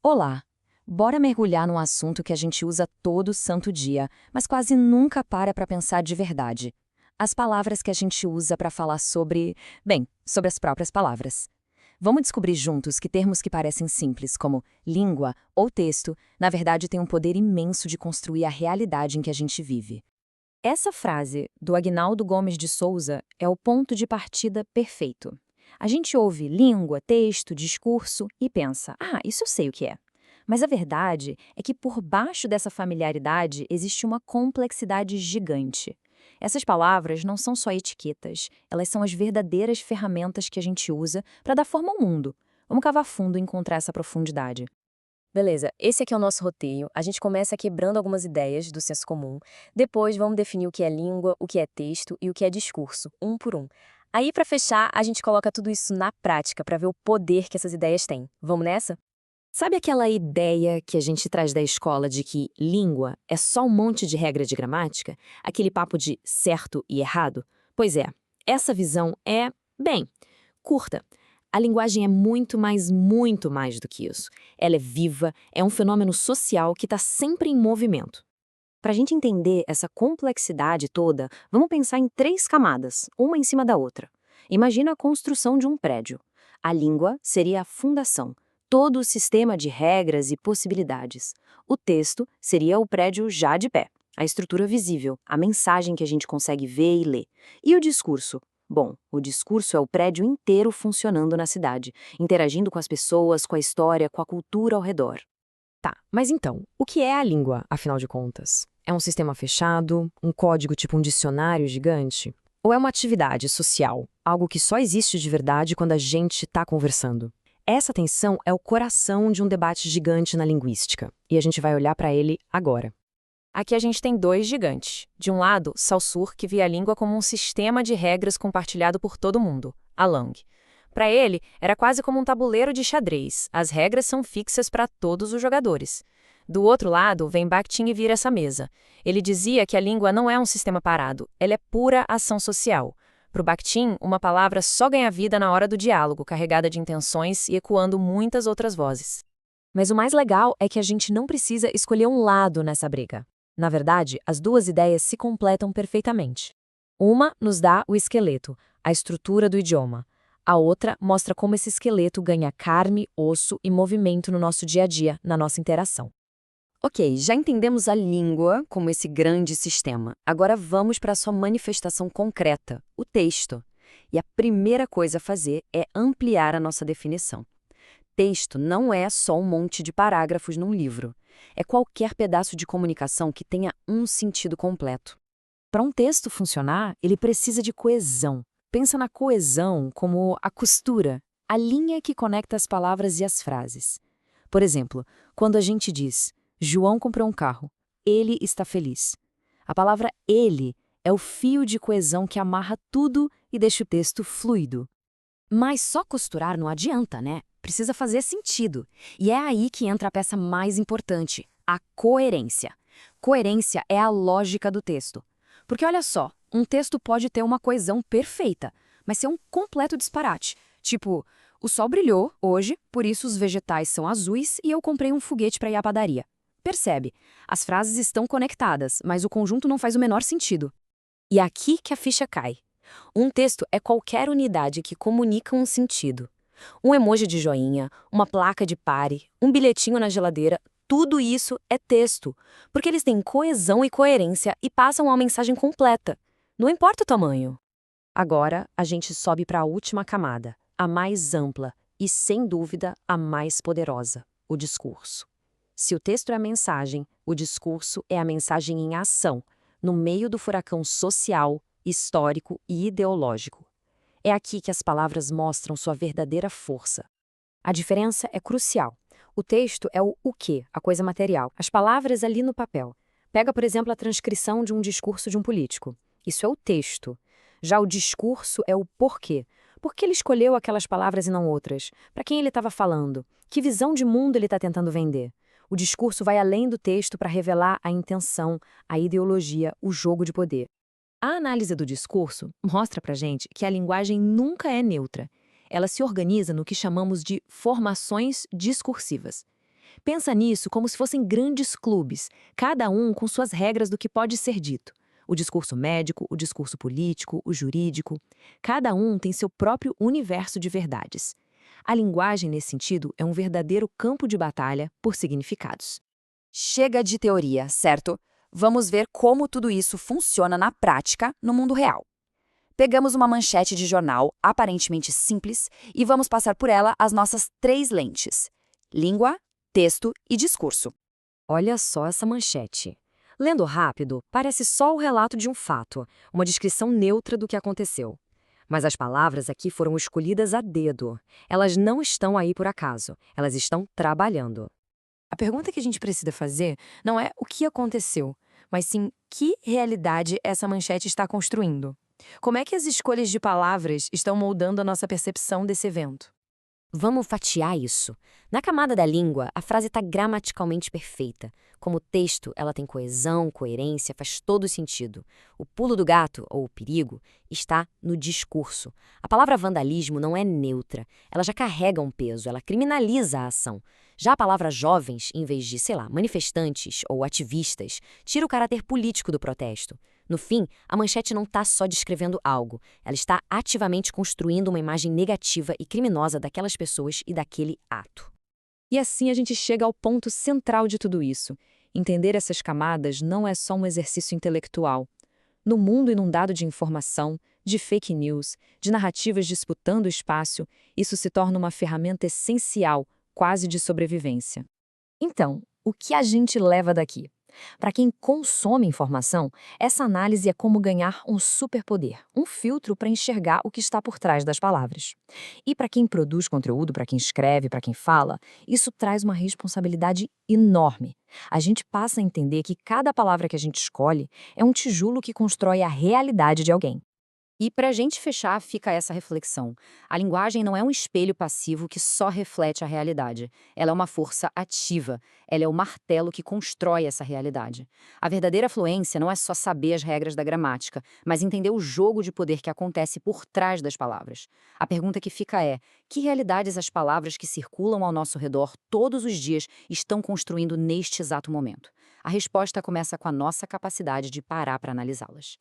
Olá! Bora mergulhar num assunto que a gente usa todo santo dia, mas quase nunca para pensar de verdade. As palavras que a gente usa para falar sobre as próprias palavras. Vamos descobrir juntos que termos que parecem simples, como língua ou texto, na verdade têm um poder imenso de construir a realidade em que a gente vive. Essa frase, do Aguinaldo Gomes de Souza, é o ponto de partida perfeito. A gente ouve língua, texto, discurso e pensa, isso eu sei o que é. Mas a verdade é que por baixo dessa familiaridade existe uma complexidade gigante. Essas palavras não são só etiquetas, elas são as verdadeiras ferramentas que a gente usa para dar forma ao mundo. Vamos cavar fundo e encontrar essa profundidade. Beleza, esse aqui é o nosso roteiro. A gente começa quebrando algumas ideias do senso comum. Depois vamos definir o que é língua, o que é texto e o que é discurso, um por um. Aí, para fechar, a gente coloca tudo isso na prática para ver o poder que essas ideias têm. Vamos nessa? Sabe aquela ideia que a gente traz da escola de que língua é só um monte de regra de gramática? Aquele papo de certo e errado? Pois é, essa visão é, curta. A linguagem é muito mais do que isso. Ela é viva, é um fenômeno social que está sempre em movimento. Para a gente entender essa complexidade toda, vamos pensar em três camadas, uma em cima da outra. Imagina a construção de um prédio. A língua seria a fundação, todo o sistema de regras e possibilidades. O texto seria o prédio já de pé, a estrutura visível, a mensagem que a gente consegue ver e ler. E o discurso? Bom, o discurso é o prédio inteiro funcionando na cidade, interagindo com as pessoas, com a história, com a cultura ao redor. Tá, mas então, o que é a língua, afinal de contas? É um sistema fechado, um código tipo um dicionário gigante? Ou é uma atividade social, algo que só existe de verdade quando a gente está conversando? Essa tensão é o coração de um debate gigante na linguística, e a gente vai olhar para ele agora. Aqui a gente tem dois gigantes. De um lado, Saussure, que via a língua como um sistema de regras compartilhado por todo mundo, a langue. Para ele, era quase como um tabuleiro de xadrez. As regras são fixas para todos os jogadores. Do outro lado, vem Bakhtin e vira essa mesa. Ele dizia que a língua não é um sistema parado, ela é pura ação social. Para o Bakhtin, uma palavra só ganha vida na hora do diálogo, carregada de intenções e ecoando muitas outras vozes. Mas o mais legal é que a gente não precisa escolher um lado nessa briga. Na verdade, as duas ideias se completam perfeitamente. Uma nos dá o esqueleto, a estrutura do idioma. A outra mostra como esse esqueleto ganha carne, osso e movimento no nosso dia a dia, na nossa interação. Ok, já entendemos a língua como esse grande sistema. Agora vamos para a sua manifestação concreta, o texto. E a primeira coisa a fazer é ampliar a nossa definição. Texto não é só um monte de parágrafos num livro. É qualquer pedaço de comunicação que tenha um sentido completo. Para um texto funcionar, ele precisa de coesão. Pensa na coesão como a costura, a linha que conecta as palavras e as frases. Por exemplo, quando a gente diz João comprou um carro, ele está feliz. A palavra ele é o fio de coesão que amarra tudo e deixa o texto fluido. Mas só costurar não adianta, né? Precisa fazer sentido. E é aí que entra a peça mais importante, a coerência. Coerência é a lógica do texto. Porque olha só, um texto pode ter uma coesão perfeita, mas ser um completo disparate. Tipo, o sol brilhou hoje, por isso os vegetais são azuis e eu comprei um foguete para ir à padaria. Percebe? As frases estão conectadas, mas o conjunto não faz o menor sentido. E é aqui que a ficha cai. Um texto é qualquer unidade que comunica um sentido. Um emoji de joinha, uma placa de pare, um bilhetinho na geladeira, tudo isso é texto, porque eles têm coesão e coerência e passam uma mensagem completa. Não importa o tamanho. Agora, a gente sobe para a última camada, a mais ampla e, sem dúvida, a mais poderosa, o discurso. Se o texto é a mensagem, o discurso é a mensagem em ação, no meio do furacão social, histórico e ideológico. É aqui que as palavras mostram sua verdadeira força. A diferença é crucial. O texto é o quê, a coisa material, as palavras ali no papel. Pega, por exemplo, a transcrição de um discurso de um político. Isso é o texto. Já o discurso é o porquê. Por que ele escolheu aquelas palavras e não outras? Para quem ele estava falando? Que visão de mundo ele está tentando vender? O discurso vai além do texto para revelar a intenção, a ideologia, o jogo de poder. A análise do discurso mostra pra gente que a linguagem nunca é neutra. Ela se organiza no que chamamos de formações discursivas. Pensa nisso como se fossem grandes clubes, cada um com suas regras do que pode ser dito. O discurso médico, o discurso político, o jurídico. Cada um tem seu próprio universo de verdades. A linguagem, nesse sentido, é um verdadeiro campo de batalha por significados. Chega de teoria, certo? Vamos ver como tudo isso funciona na prática, no mundo real. Pegamos uma manchete de jornal aparentemente simples e vamos passar por ela as nossas 3 lentes: língua, texto e discurso. Olha só essa manchete. Lendo rápido, parece só o relato de um fato, uma descrição neutra do que aconteceu. Mas as palavras aqui foram escolhidas a dedo. Elas não estão aí por acaso, elas estão trabalhando. A pergunta que a gente precisa fazer não é o que aconteceu, mas sim que realidade essa manchete está construindo. Como é que as escolhas de palavras estão moldando a nossa percepção desse evento? Vamos fatiar isso. Na camada da língua, a frase está gramaticalmente perfeita. Como texto, ela tem coesão, coerência, faz todo sentido. O pulo do gato, ou o perigo, está no discurso. A palavra vandalismo não é neutra. Ela já carrega um peso, ela criminaliza a ação. Já a palavra jovens, em vez de, manifestantes ou ativistas, tira o caráter político do protesto. No fim, a manchete não está só descrevendo algo, ela está ativamente construindo uma imagem negativa e criminosa daquelas pessoas e daquele ato. E assim a gente chega ao ponto central de tudo isso. Entender essas camadas não é só um exercício intelectual. No mundo inundado de informação, de fake news, de narrativas disputando espaço, isso se torna uma ferramenta essencial, quase de sobrevivência. Então, o que a gente leva daqui? Para quem consome informação, essa análise é como ganhar um superpoder, um filtro para enxergar o que está por trás das palavras. E para quem produz conteúdo, para quem escreve, para quem fala, isso traz uma responsabilidade enorme. A gente passa a entender que cada palavra que a gente escolhe é um tijolo que constrói a realidade de alguém. E para a gente fechar, fica essa reflexão. A linguagem não é um espelho passivo que só reflete a realidade. Ela é uma força ativa. Ela é o martelo que constrói essa realidade. A verdadeira fluência não é só saber as regras da gramática, mas entender o jogo de poder que acontece por trás das palavras. A pergunta que fica é: que realidades as palavras que circulam ao nosso redor todos os dias estão construindo neste exato momento? A resposta começa com a nossa capacidade de parar para analisá-las.